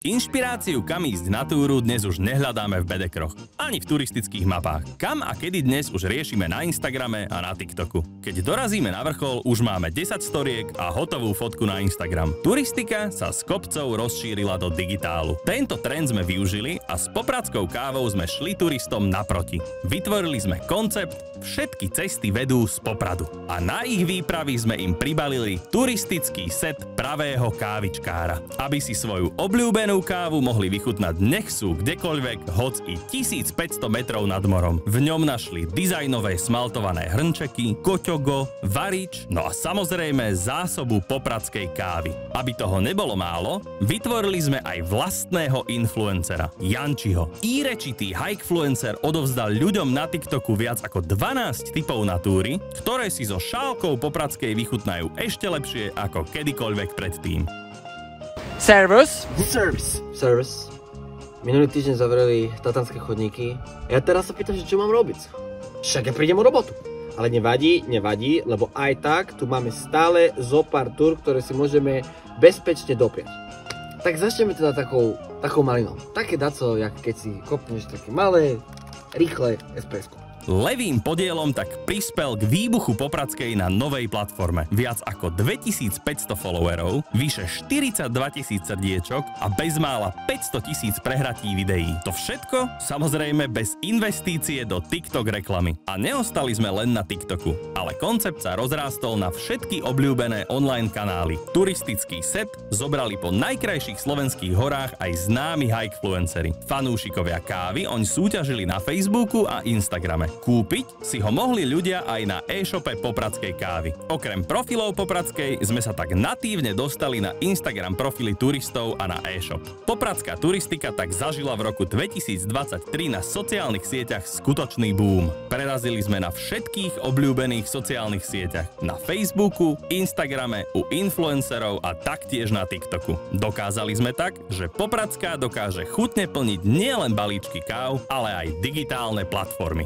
Inšpiráciu, kam ísť na túru, dnes už nehľadáme v bedekroch, ani v turistických mapách. Kam a kedy dnes už riešime na Instagrame a na TikToku. Keď dorazíme na vrchol, už máme 10 storiek a hotovú fotku na Instagram. Turistika sa s kopcov rozšírila do digitálu. Tento trend sme využili a s popradskou kávou sme šli turistom naproti. Vytvorili sme koncept Všetky cesty vedú z Popradu. A na ich výpravy sme im pribalili turistický set pravého kávičkára. Aby si svoju obľúbenú kávu mohli vychutnať nech sú kdekoľvek, hoc i 1500 metrov nad morom. V ňom našli dizajnové smaltované hrnčeky, koťogo, varič, no a samozrejme zásobu popradskej kávy. Aby toho nebolo málo, vytvorili sme aj vlastného influencera, Jančiho. Írečitý hikefluencer odovzdal ľuďom na TikToku viac ako 12 tipov na túry, ktoré si so šálkou popradskej vychutnajú ešte lepšie ako kedykoľvek predtým. Servus. Service. Minulý týždeň zavreli tatranské chodníky. Ja teraz sa pýtam, že čo mám robiť. Však ja prídem o robotu. Ale nevadí, lebo aj tak tu máme stále zo pár túr, ktoré si môžeme bezpečne dopriať. Tak začneme teda takou malinou. Také daco, jak keď si kopneš také malé, rýchle espresso. Levým podielom tak prispel k výbuchu popradskej na novej platforme. Viac ako 2500 followerov, vyše 42 000 srdiečok a bezmála 500 000 prehratí videí. To všetko samozrejme bez investície do TikTok reklamy. A neostali sme len na TikToku, ale koncept sa rozrástol na všetky obľúbené online kanály. Turistický set zobrali po najkrajších slovenských horách aj známi hikefluenceri. Fanúšikovia kávy oň súťažili na Facebooku a Instagrame. Kúpiť si ho mohli ľudia aj na e-shope popradskej kávy. Okrem profilov popradskej sme sa tak natívne dostali na Instagram profily turistov a na e-shop. Popradská turistika tak zažila v roku 2023 na sociálnych sieťach skutočný boom. Prerazili sme na všetkých obľúbených sociálnych sieťach. Na Facebooku, Instagrame, u influencerov a taktiež na TikToku. Dokázali sme tak, že Popradská dokáže chutne plniť nielen balíčky káv, ale aj digitálne platformy.